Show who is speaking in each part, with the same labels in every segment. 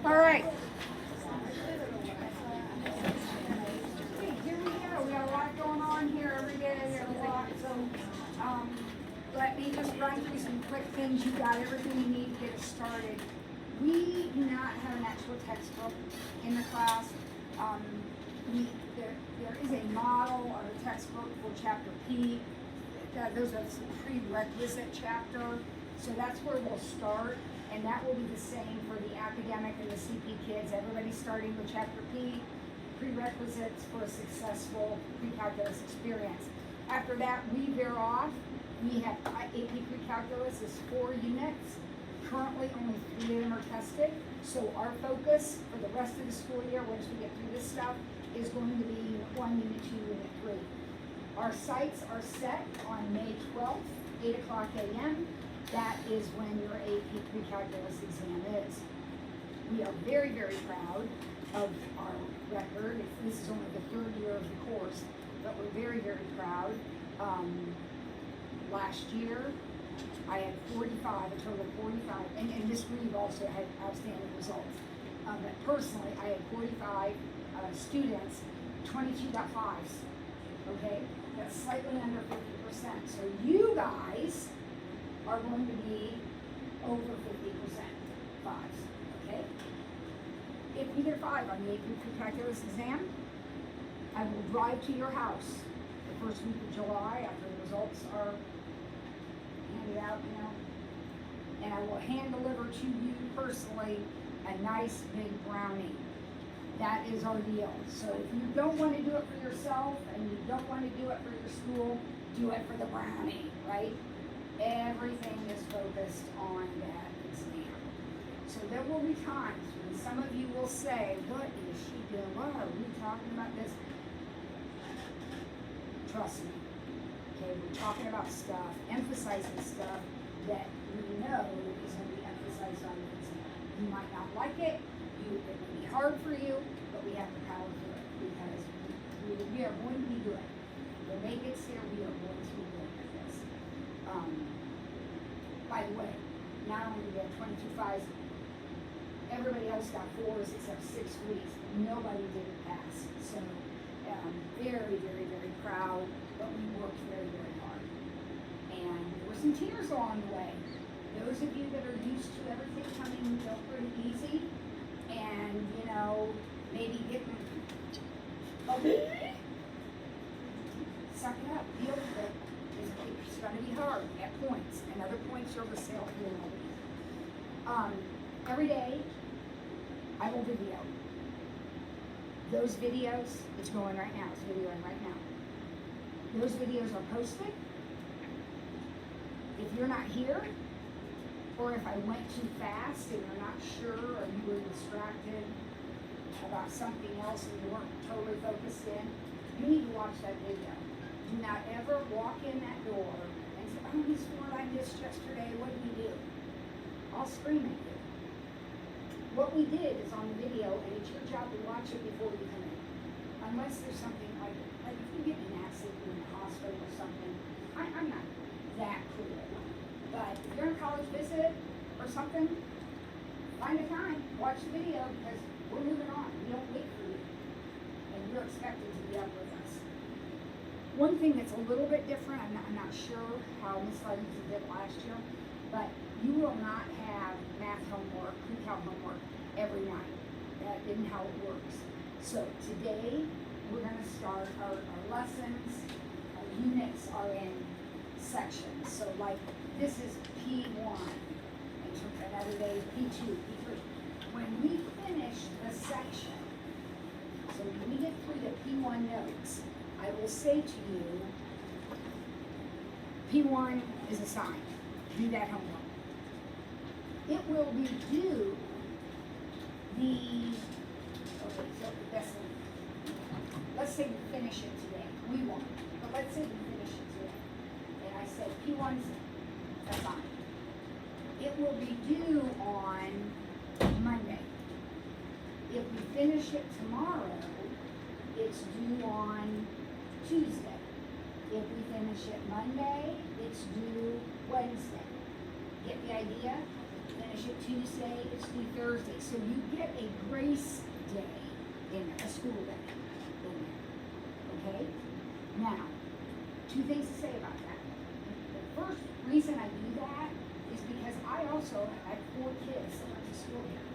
Speaker 1: All right. Okay, here we go. We got a lot going on here every day. There's a lot. So let me just run through some quick things. You got everything you need to get started. We do not have an actual textbook in the class. There is a model or a textbook for Chapter P. Those are some prerequisite chapter. So that's where we'll start. And that will be the same for the academic and the CP kids. Everybody's starting with Chapter P, prerequisites for a successful pre-calculus experience. After that, we veer off. We have AP pre-calculus is 4 units. Currently, only 3 of them are tested. So our focus for the rest of the school year, once we get through this stuff, is going to be Unit 1, Unit 2, Unit 3. Our sites are set on May 12th, 8 o'clock a.m. That is when your AP pre-calculus exam is. We are very, very proud of our record. This is only the 3rd year of the course, but we're very, very proud. Last year, I had 45, a total of 45, and Ms. Reeve also had outstanding results. But personally, I had 45 students, 22.5s, okay? That's slightly under 50%. So you guys are going to be over 50% fives, okay? If you get a 5 on the AP pre-calculus exam, I will drive to your house the first week of July after the results are handed out, and I will hand deliver to you personally a nice big brownie. That is our deal. So if you don't want to do it for yourself and you don't want to do it for your school, do it for the brownie, right? Everything is focused on that exam. So there will be times when some of you will say, what is she doing? Why are we talking about this? Trust me. Okay, we're talking about stuff, emphasizing stuff that we know is going to be emphasized on the exam. You might not like it. It may be hard for you, but we have the power to do it because we are going to be good. When May gets here, we are going to be good at this. By the way, not only do we have 22 fives, everybody else got 4s except 6 weeks. Nobody did it pass. So very, very, very proud, but we worked very, very hard. And there were some tears along the way. Those of you that are used to everything coming pretty easy, and maybe getting suck it up, deal with it. It's going to be hard at points, and other points you'll just sail through. Every day, I will video. Those videos, it's going right now, it's videoing right now. Those videos are posted. If you're not here, or if I went too fast and you're not sure, or you were distracted about something else and you weren't totally focused in, you need to watch that video. Do not ever walk in that door and say, oh, Miss Ford, I missed yesterday, what did we do? I'll scream at you. What we did is on the video, and it's your job to watch it before you come in. Unless there's something like if you get in an accident in the hospital or something, I'm not that cruel. But if you're on a college visit or something, find a time, watch the video, because we're moving on. We don't wait for you. And you're expected to be up with us. One thing that's a little bit different, I'm not sure how Ms. Levinson did last year, but you will not have math homework, pre-cal homework every night. That isn't how it works. So today, we're going to start our lessons. Our units are in sections. So like, this is P1, and another day P2, P3. When we finish the section, so when we get through the P1 notes, I will say to you, P1 is assigned. Do that homework. It will be due let's say we finish it today. We won't, but let's say we finish it today. And I say P1's assigned. It will be due on Monday. If we finish it tomorrow, it's due on Tuesday. If we finish it Monday, it's due Wednesday. Get the idea? finish it Tuesday, it's due Thursday. So you get a grace day in there, a school day in there. Okay? Now, two things to say about that. The first reason I do that is because I also had 4 kids that went to school here.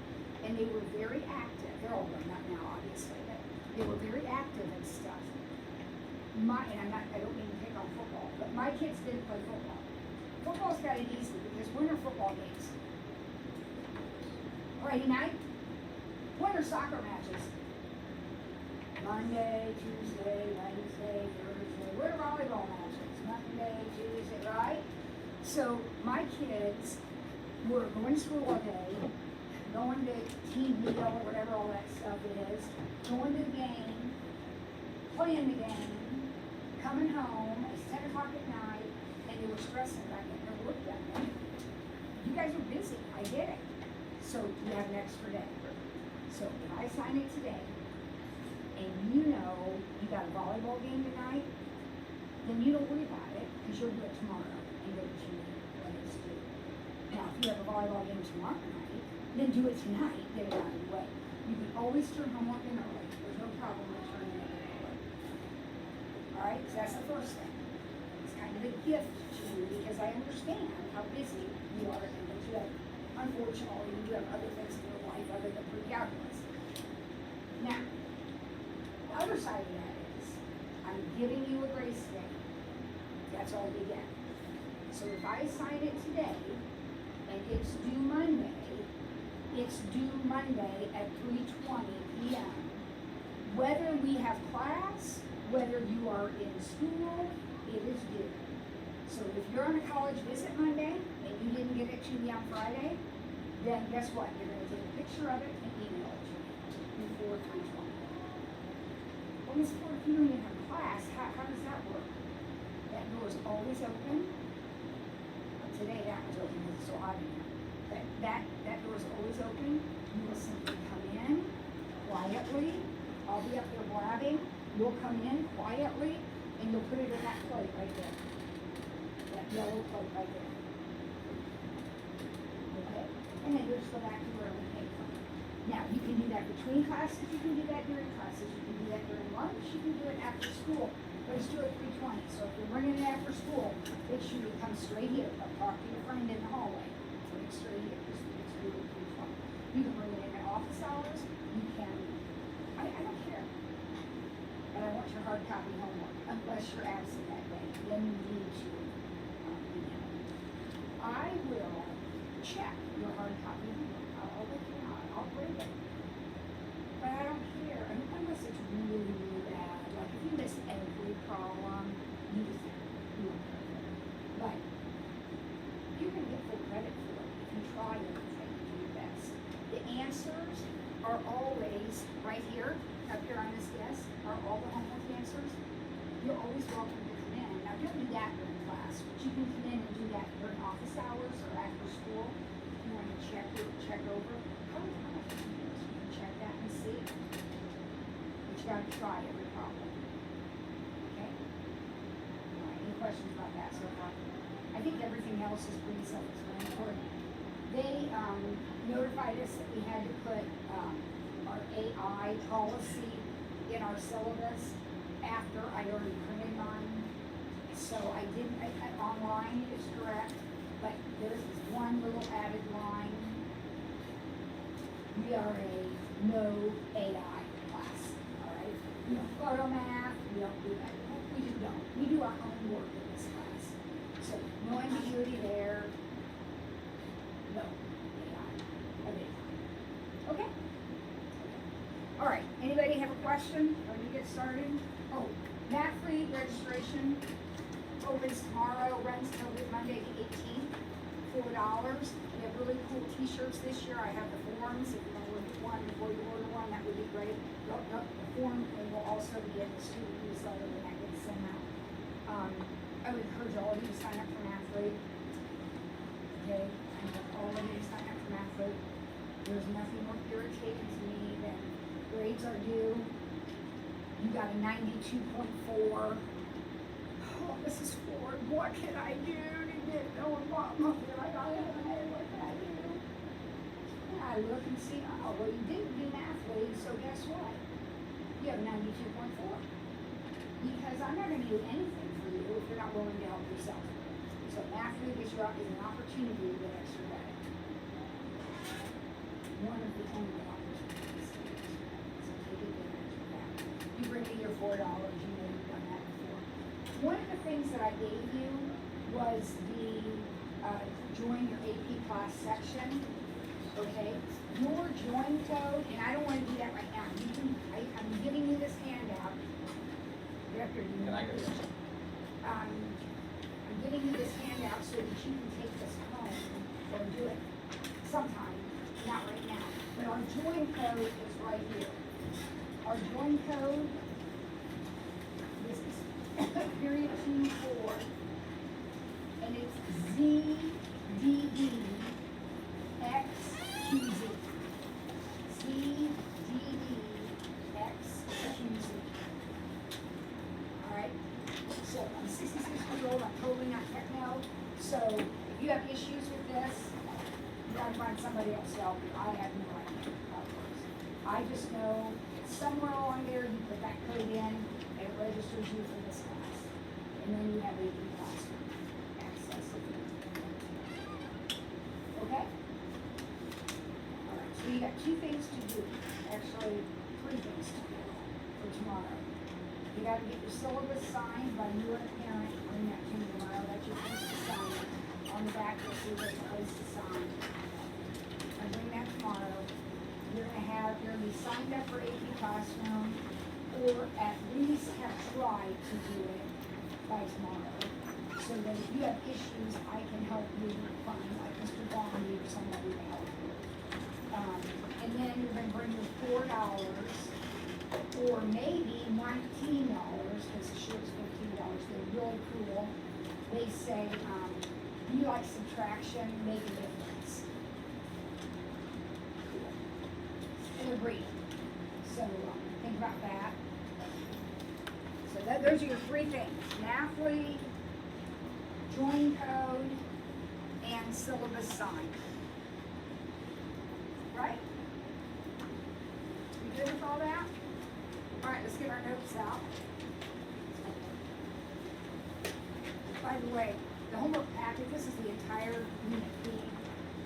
Speaker 1: And they were very active. They're all grown up now, obviously, but they were very active and stuff. And I don't mean to pick on football, but my kids didn't play football. Football's got it easy because winter football games. Friday night, winter soccer matches. Monday, Tuesday, Wednesday, Thursday, winter volleyball matches. Monday, Tuesday, right? So my kids were going to school all day, going to team meal or whatever all that stuff is, going to the game, playing the game, coming home, it's 10 o'clock at night, and they were stressing about getting their work done. You guys are busy, I get it. So you have an extra day. So if I sign it today, and you know you got a volleyball game tonight, then you don't worry about it, because you'll do it tomorrow, and get what you need when it's due. Now, if you have a volleyball game tomorrow night, then do it tonight, get it out of the way. You can always turn homework in early. There's no problem with turning it in early. Alright, so that's the first thing. It's kind of a gift to you because I understand how busy you are and that you have, unfortunately, you have other things in your life other than pre-calculus. Now, the other side of that is, I'm giving you a grace day. That's all you get. So if I sign it today, and it's due Monday at 3:20 p.m. Whether we have class, whether you are in school, it is due. So if you're on a college visit Monday and you didn't get it to me on Friday, then guess what? You're going to take a picture of it and email it to me before 3:20. Well, Ms. Ford, if you don't even have class, how does that work? That door is always open. Well, today that was open because it's so hot in here. But that door is always open. You will simply come in quietly. I'll be up there blabbing. You'll come in quietly and you'll put it in that plate right there. That yellow plate right there. Okay? And then you'll just go back to where we came from. Now, you can do that between classes, you can do that during classes, you can do that during lunch, you can do it after school. Let's do it 3:20. So if you're bringing it after school, make sure you come straight here. Talk to your friend in the hallway. Bring it straight here. Just do it 3:20. You can bring it in at office hours. You can. I don't care. But I want your hard copy homework, unless you're absent that day. Then you need to. I will check your hard copy homework. I'll let you know. I'll grade it. But I don't care. Unless it's really, really bad. Like if you miss every problem, you don't care. But you're going to get full credit for it if you try everything and do your best. The answers are always right here, up here on this desk, are all the homework answers. You're always welcome to come in. Now don't do that during class, but you can come in and do that during office hours or after school. If you want to check over. How many times you can check that and see. But you got to try every problem. Okay? All right, any questions about that so far? I think everything else is pretty self-explanatory. They notified us that we had to put our AI policy in our syllabus after I already printed mine. So I didn't, online is correct, but there's this one little added line. We are a no AI class, all right? We don't photo math, we don't do that. We just don't. We do our own work in this class. So no ambiguity there. No AI of any kind. Okay? All right. Anybody have a question or you get started? Oh, Math Free registration opens tomorrow, runs till Monday the 18th. $4. We have really cool t-shirts this year. I have the forms. If you want to look at one before you order one, that would be great. The form will also be in the student newsletter when that gets sent out. I would encourage all of you to sign up for Math Free. Okay? I want all of you to sign up for Math Free. There's nothing more irritating to me than grades are due. You got a 92.4. Oh, Mrs. Ford, what can I do to get going? What can I do? I look and see, oh, well, you didn't do math league, so guess what? You have 92.4. Because I'm not gonna do anything for you if you're not willing to help yourself. So math league is an opportunity to get extra credit. One of the only opportunities. So take advantage of that. You bring me your $4, you know you've done that before. One of the things that I gave you was the join your AP class section. Okay, your join code, and I don't want to do that right now. You can, I'm giving you this handout. Director, you
Speaker 2: Can I go?
Speaker 1: I'm giving you this handout so that you can take this home or do it sometime, not right now. But our join code is right here. Our join code, this is period 2-4, and it's ZDD XQZ. ZDD XQZ. Alright? So I'm 66 years old, I'm totally not techno. So if you have issues with this, you gotta find somebody else to help you. I have no idea how it works. I just know somewhere along there you put that code in and it registers you for this class. And then you have AP classroom access. Okay? Alright, so you got 2 things to do. Actually, 3 things to do for tomorrow. You gotta get your syllabus signed by you and a parent. Bring that to me tomorrow. That's your place to sign it. On the back, you'll see there's a place to sign. And bring that tomorrow. You're gonna be signed up for AP Classroom, or at least have tried to do it by tomorrow. So that if you have issues, I can help you find like Mr. Bondi or somebody to help you. And then you're gonna bring your $4, or maybe $19, because the shirt's $15. They're really cool. They say, do you like subtraction? Make a difference. They're great. So think about that. So those are your 3 things. Math league, join code, and syllabus sign. Right? You good with all that? All right, let's get our notes out. By the way, the homework packet, this is the entire unit P.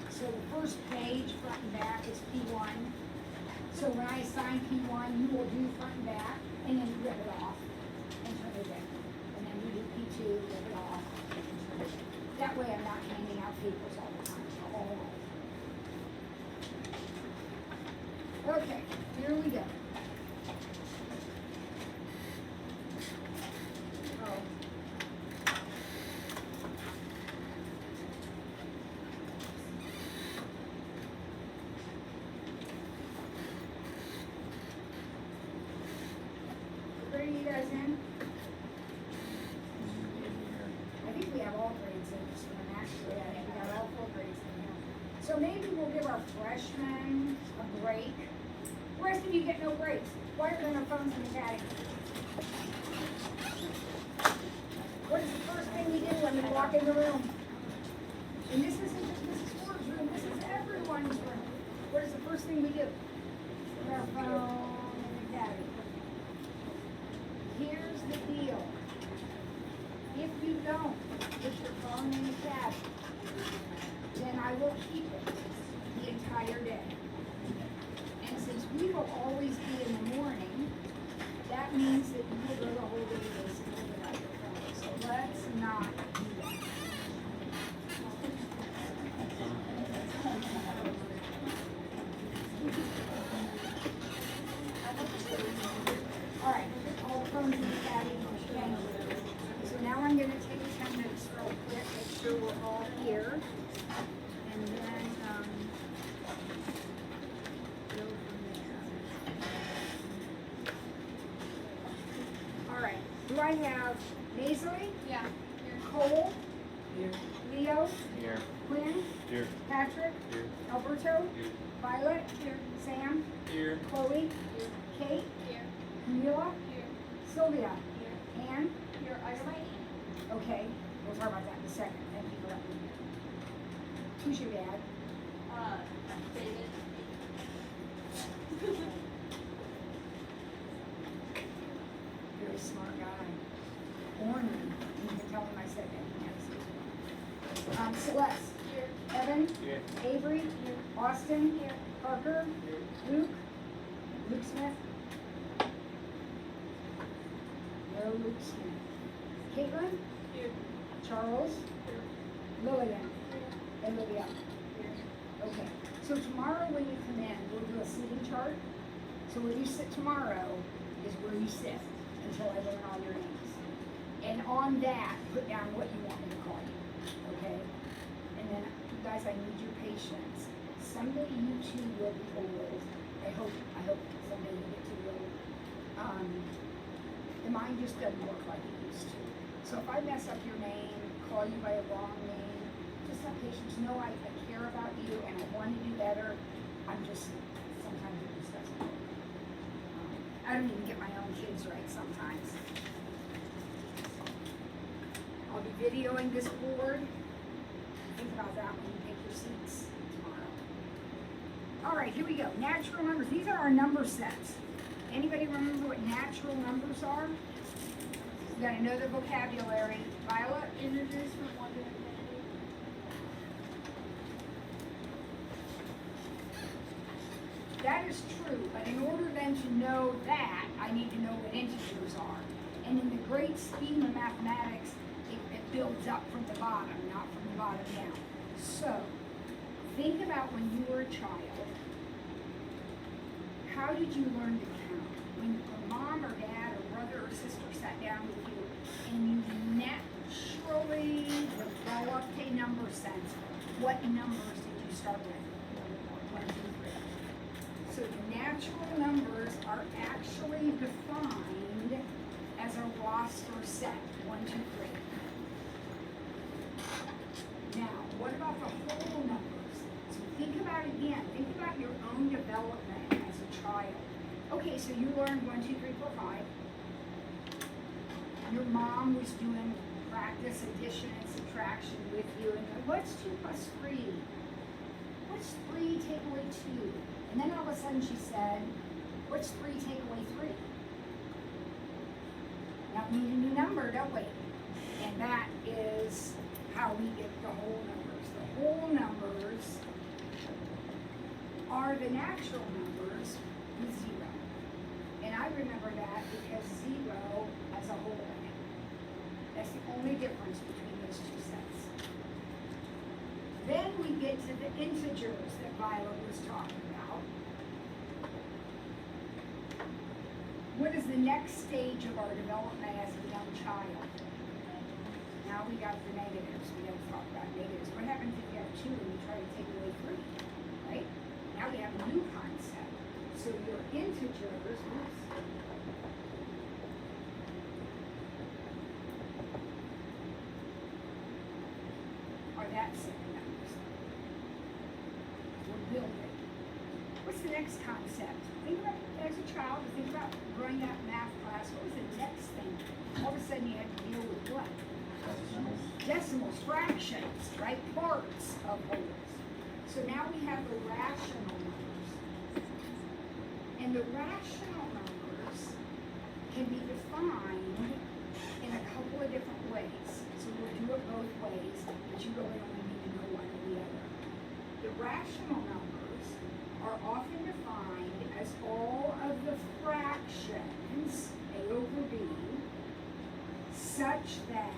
Speaker 1: So the first page, front and back, is P1. So when I assign P1, you will do front and back, and then rip it off and turn it in. And then you do P2, rip it off, and turn it in. That way I'm not handing out papers all the time. Okay, here we go. Bring you guys in. I think we have all grades in this one, actually. I think we got all 4 grades in here. So maybe we'll give our freshmen a break. The rest of you get no breaks. Why are there no phones in the caddy? What is the first thing we do when we walk in the room? And this isn't just Mrs. Ford's room, this is everyone's room. What is the first thing we do? Put our phone in the caddy. Here's the deal. If you don't put your phone in the caddy, then I will keep it the entire day. And since we will always be in the morning, that means that you will go the whole day basically without your phone. So let's not do that. All right, all phones in the caddy. So now I'm going to take 10 minutes real quick, make sure we're all here, and then go from there. All right, do I have Nasally?
Speaker 3: Yeah.
Speaker 1: Cole?
Speaker 2: Here.
Speaker 1: Leo?
Speaker 2: Here.
Speaker 1: Quinn?
Speaker 2: Here.
Speaker 1: Patrick?
Speaker 2: Here.
Speaker 1: Alberto?
Speaker 2: Here.
Speaker 1: Violet? Here. Sam?
Speaker 2: Here.
Speaker 1: Chloe? Here. Kate?
Speaker 3: Here.
Speaker 1: Camila?
Speaker 3: Here.
Speaker 1: Sylvia?
Speaker 3: Here.
Speaker 1: Ann?
Speaker 3: Here. I got my name.
Speaker 1: Okay, we'll talk about that in a second. Thank you for letting me know. Who's your dad?
Speaker 3: David.
Speaker 1: Austin? Here. Parker? Here. Luke? Luke Smith? No Luke Smith. Caitlin?
Speaker 2: Here.
Speaker 1: Charles?
Speaker 2: Here.
Speaker 1: Lillian?
Speaker 2: Here.
Speaker 1: And Olivia?
Speaker 2: Here.
Speaker 1: Okay. So tomorrow when you come in, we'll do a seating chart. So where you sit tomorrow is where you sit until I learn all your names. And on that, put down what you want me to call you. Okay? And then, you guys, I need your patience. Someday you too will be old. I hope someday you get to be old. The mind just doesn't work like it used to. So if I mess up your name, call you by a wrong name, just have patience. Know I care about you and I want to do better. I'm just, sometimes it just doesn't work. I don't even get my own kids right sometimes. I'll be videoing this board. Think about that when you pick your seats tomorrow. All right, here we go. Natural numbers. These are our number sets. Anybody remember what natural numbers are? You gotta know the vocabulary. Violet?
Speaker 2: Integers from 1 to infinity.
Speaker 1: That is true, but in order then to know that, I need to know what integers are. And in the great scheme of mathematics, it builds up from the bottom, not from the bottom down. So, think about when you were a child. How did you learn to count? When mom or dad or brother or sister sat down with you and you naturally developed a number sense, what numbers did you start with? 1, 2, 3. So natural numbers are actually defined as a roster set, 1, 2, 3. Now, what about the whole numbers? So think about your own development as a child. Okay, so you learned 1, 2, 3, 4, 5. Your mom was doing practice addition and subtraction with you, and what's 2 plus 3? What's 3 take away 2? And then all of a sudden she said, what's 3 take away 3? Now we need a new number, don't we? And that is how we get the whole numbers. The whole numbers are the natural numbers with 0. And I remember that because 0 has a hole in it. That's the only difference between those two sets. Then we get to the integers that Violet was talking about. What is the next stage of our development as a young child? Now we got the negatives. We got to talk about negatives. What happens if you have 2 and you try to take away 3? Right? Now we have a new concept. So your integers, are that set of numbers. We're building. What's the next concept? Think about as a child, think about growing up math class. What was the next thing? All of a sudden you had to deal with what? Decimals, fractions, right? Parts of wholes. So now we have the rational numbers. And the rational numbers can be defined in a couple of different ways. So we'll do it both ways, but you really only need to know one or the other. The rational numbers are often defined as all of the fractions, A over B, such that,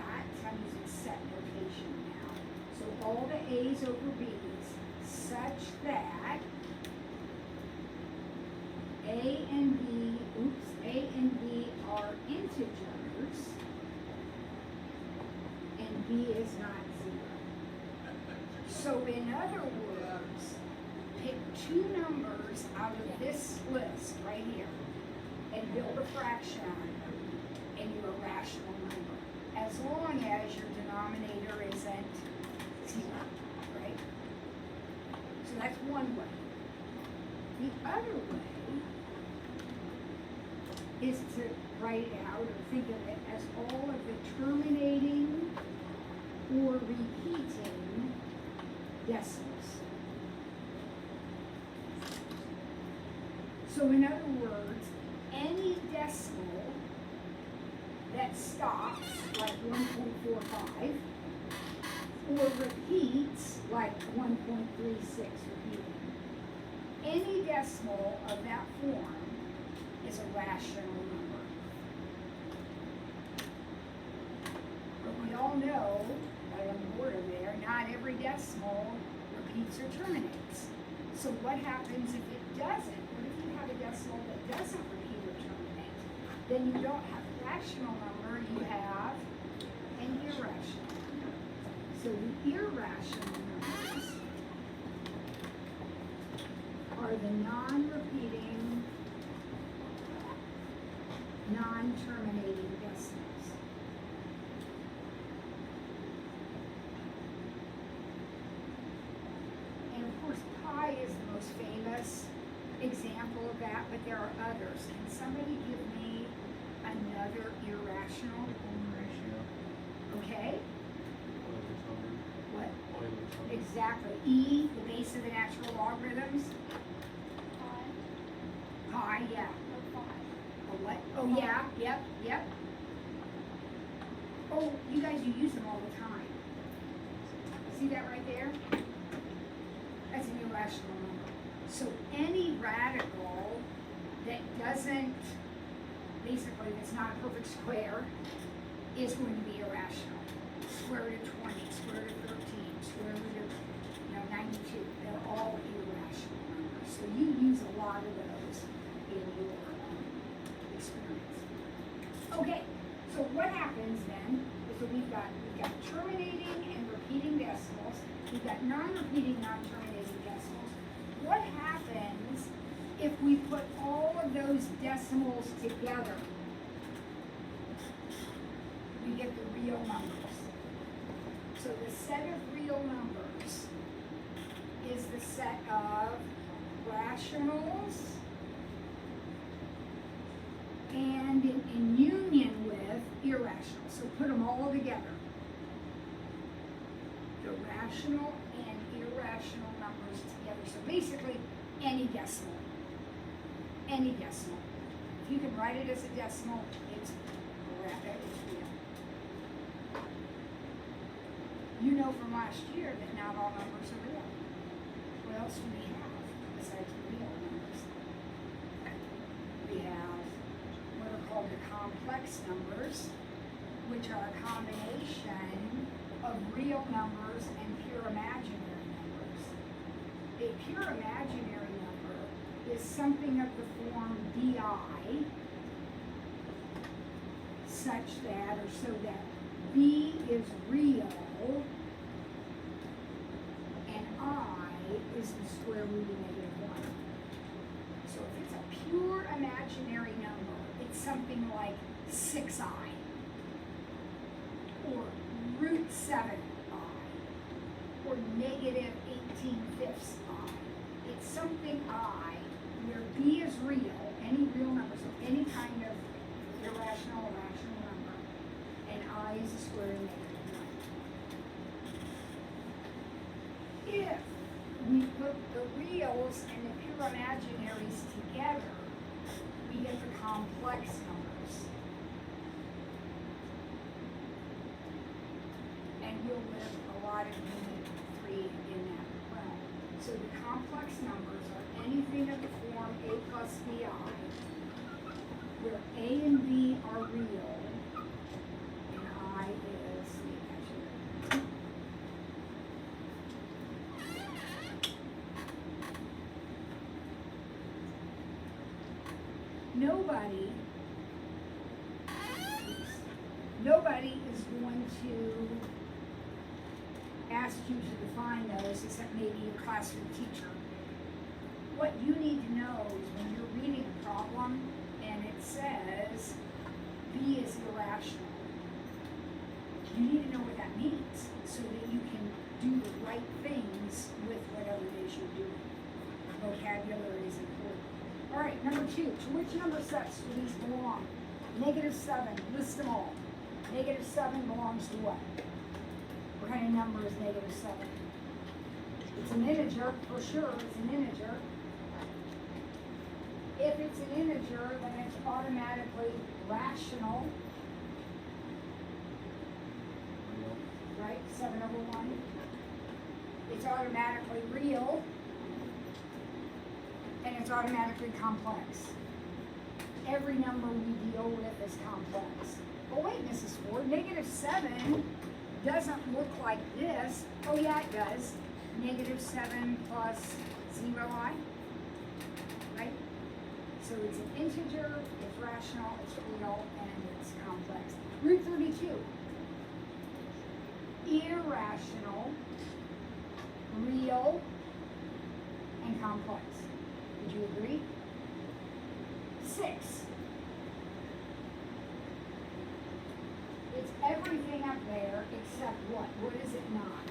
Speaker 1: I'm using set notation now, so all the A's over B's, such that A and B are integers, and B is not 0. So in other words, pick 2 numbers out of this list right here and build a fraction on it, and you're a rational number, as long as your denominator isn't 0, right? So that's one way. The other way is to write it out or think of it as all of the terminating or repeating decimals. So in other words, any decimal that stops like 1.45 or repeats like 1.36 repeating. decimal of that form is a rational number. But we all know, right on the border there, not every decimal repeats or terminates. So what happens if it doesn't? What if you have a decimal that doesn't repeat or terminate? Then you don't have a rational number, you have an irrational number. So the irrational numbers are the non-repeating, non-terminating decimals. And of course, pi is the most famous example of that, but there are others. Can somebody give me another irrational? Okay? What? Exactly. E, the base of the natural logarithms. Pi, yeah. A what? Oh, yeah, yep. Oh, you guys, you use them all the time. See that right there? That's an irrational number. So any radical that doesn't, basically, that's not a perfect square, is going to be irrational. Square root of 20, square root of 13, square root of 92. They're all irrational numbers. So you use a lot of those in your experience. Okay, so what happens then is that we've got terminating and repeating decimals. We've got non-repeating, non-terminating decimals. What happens if we put all of those decimals together? We get the real numbers. So the set of real numbers is the set of rationals and in union with irrational. So put them all together. The rational and irrational numbers together. So basically, any decimal. Any decimal. If you can write it as a decimal, it's real. You know from last year that not all numbers are real. What else do we have besides real numbers? We have what are called the complex numbers, which are a combination of real numbers and pure imaginary numbers. A pure imaginary number is something of the form bi, such that, or so that b is real and I is the square root of -1. So if it's a pure imaginary number, it's something like 6i or root 7i or -18/5 I. It's something I where b is real, any real number, so any kind of irrational or rational number, and I is the square root of -1. If we put the reals and the pure imaginaries together, we get the complex numbers. And we'll live a lot of unit 3 in that realm. So the complex numbers are anything of the form a plus bi, where a and b are real, and I is the imaginary. Nobody is going to ask you to define those except maybe your classroom teacher. What you need to know is when you're reading a problem and it says B is irrational, you need to know what that means so that you can do the right things with whatever it is you're doing. Vocabulary is important. All right, number 2, to which number sets do these belong? -7, list them all. -7 belongs to what? What kind of number is -7? It's an integer, for sure, it's an integer. If it's an integer, then it's automatically rational. Right, 7/1. It's automatically real. And and it's automatically complex. Every number we deal with is complex. Oh wait, Mrs. Ford, -7 doesn't look like this. Oh yeah, it does. -7 plus 0i, right? So it's an integer, it's rational, it's real, and it's complex. Root 32. Irrational, real, and complex. Would you agree? 6. It's everything up there except what? What is it not?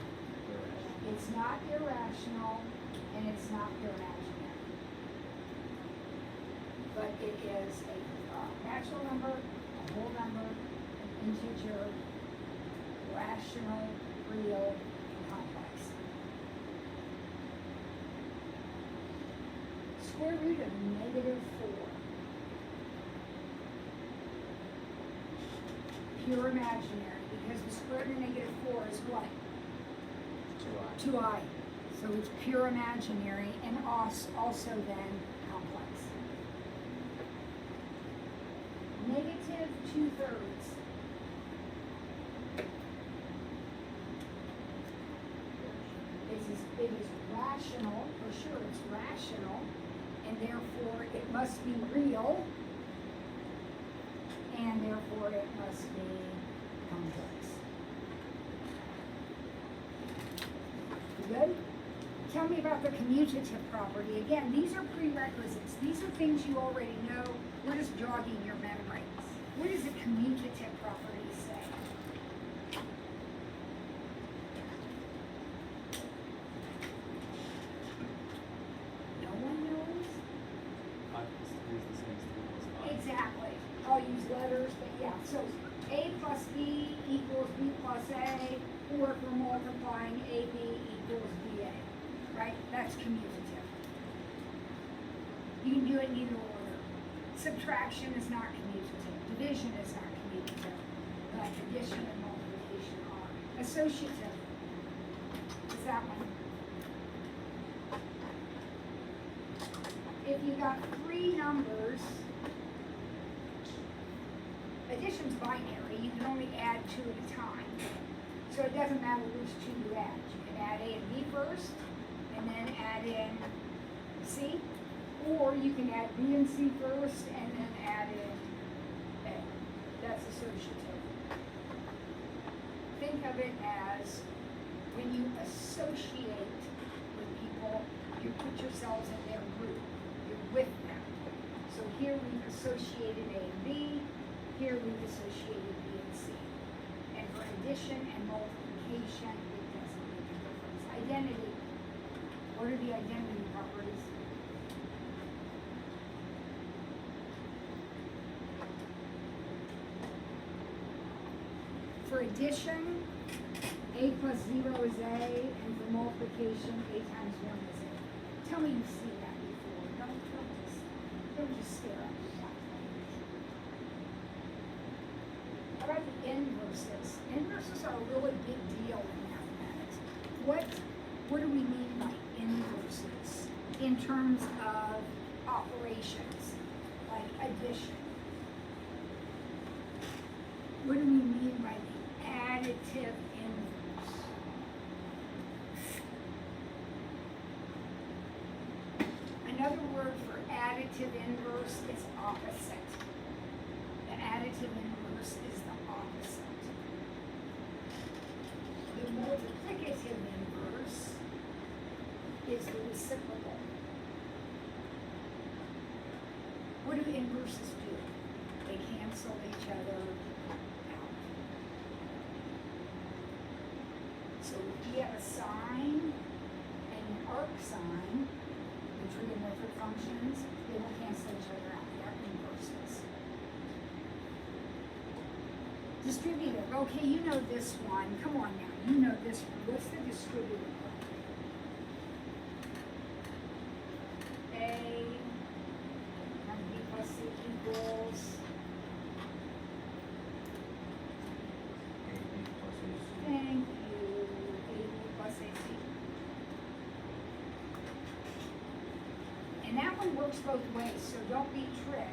Speaker 1: It's not irrational and it's not imaginary. But it is a natural number, a whole number, an integer, rational, real, and complex. Square root of -4. Pure imaginary, because the square root of -4 is what? 2i. So it's pure imaginary and also then complex. -2/3. It is rational, for sure it's rational, and therefore it must be real, and therefore it must be complex. You good? Tell me about the commutative property. Again, these are prerequisites. These are things you already know. We're just jogging your memory. What does the commutative property say? No one knows? Exactly. I'll use letters, but yeah. So A plus B equals B plus A, or if we're multiplying AB equals BA. Right? That's commutative. You can do it in either order. Subtraction is not commutative. Division is not commutative. But addition and multiplication are. Associative is that one. If you got 3 numbers, addition's binary, you can only add 2 at a time. So it doesn't matter which 2 you add. You can add A and B first, and then add in C. Or you can add B and C first, and then add in A. That's associative. Think of it as when you associate with people, you put yourselves in their group. You're with them. So here we've associated A and B. Here we've associated B and C. And for addition and multiplication, it doesn't make a difference. Identity. What are the identity properties? For addition, A plus 0 is A, and for multiplication, A times 1 is A. Tell me you've seen that before. Don't just stare at me that way. How about the inverses? Inverses are a really big deal in mathematics. What do we mean by inverses in terms of operations, like addition? What do we mean by the additive inverse? Another word for additive inverse is opposite. The additive inverse is the opposite. The multiplicative inverse is the reciprocal. What do inverses do? They cancel each other out. So if we have a sine and an arc sine, the trigonometric functions, they will cancel each other out. They are inverses. Distributive. Okay, you know this one. Come on now. You know this one. What's the distributive property? A times B plus C equals thank you. AB plus AC. And that one works both ways, so don't be tricked.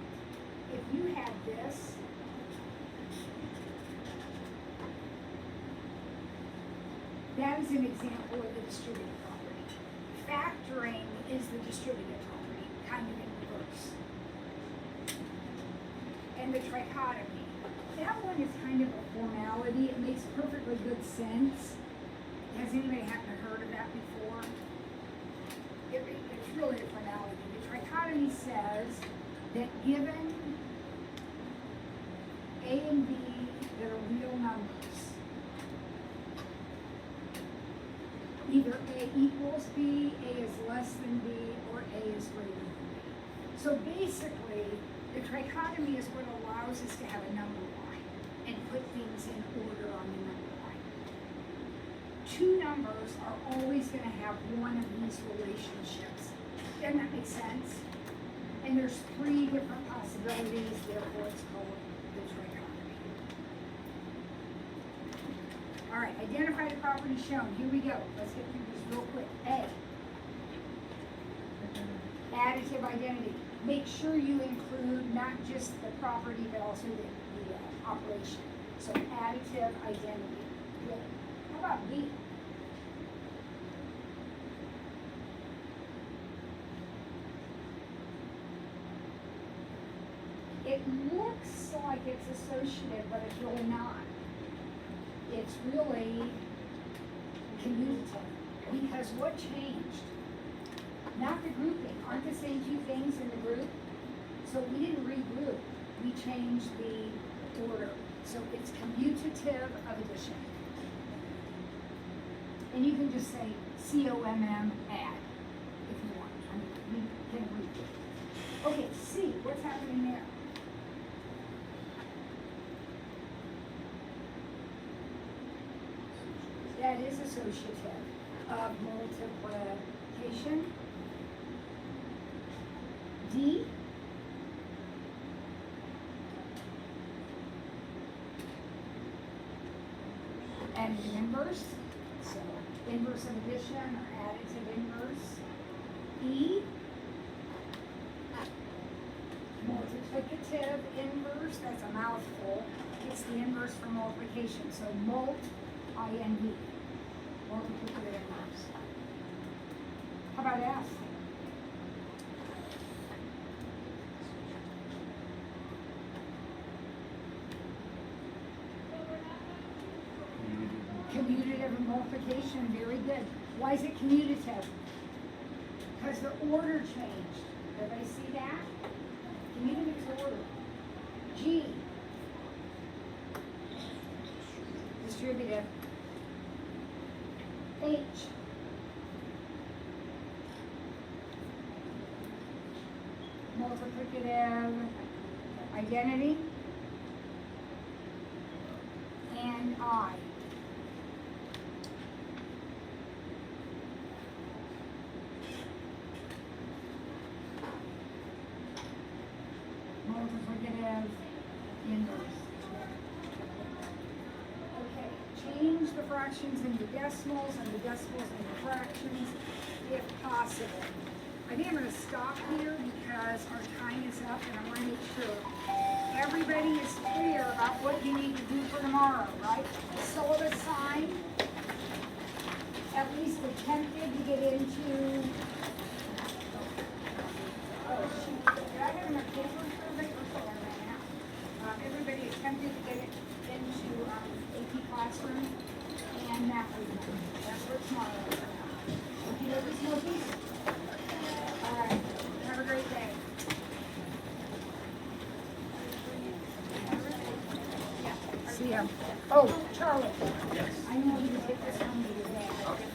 Speaker 1: If you had this, that is an example of the distributed property. Factoring is the distributed property, kind of in reverse. And the trichotomy, that one is kind of a formality. It makes perfectly good sense. Has anybody happened to heard of that before? It's really a formality. The trichotomy says that given A and B that are real numbers, either A equals B, A is less than B, or A is greater than B. So basically, the trichotomy is what allows us to have a number line and put things in order on the number line. Two numbers are always going to have one of these relationships. Doesn't that make sense? And there's three different possibilities, therefore it's called the trichotomy. All right, identify the property shown. Here we go. Let's get through this real quick. A, additive identity. Make sure you include not just the property, but also the operation. So additive identity. Good. How about B? It looks like it's associative, but it's really not. It's really commutative. Because what changed? Not the grouping. Aren't the same two things in the group? So we didn't regroup. We changed the order. So it's commutative of addition. And you can just say COMM add if you want. I mean, you can read it. Okay, C, what's happening there? That is associative of multiplication. D, and the inverse. So inverse of addition or additive inverse. E, multiplicative inverse. That's a mouthful. It's the inverse for multiplication. So mult, INV. Multiplicative inverse. How about F? Commutative and multiplication, very good. Why is it commutative? Because the order changed. Everybody see that? Commutative is order. G. Distributive. H. Multiplicative identity. And I. Multiplicative inverse. Okay, change the fractions into decimals and the decimals into fractions if possible. I think I'm going to stop here because our time is up and I want to make sure everybody is clear about what you need to do for tomorrow, right? Syllabus sign, at least attempted to get into, oh shoot, did I have enough paper for everybody? Everybody attempted to get it into AP Classroom and math review. That's for tomorrow. Okay, Smokies? All right, have a great day. See ya. Oh, Charlie. Yes. I know you take this home to your dad. Okay.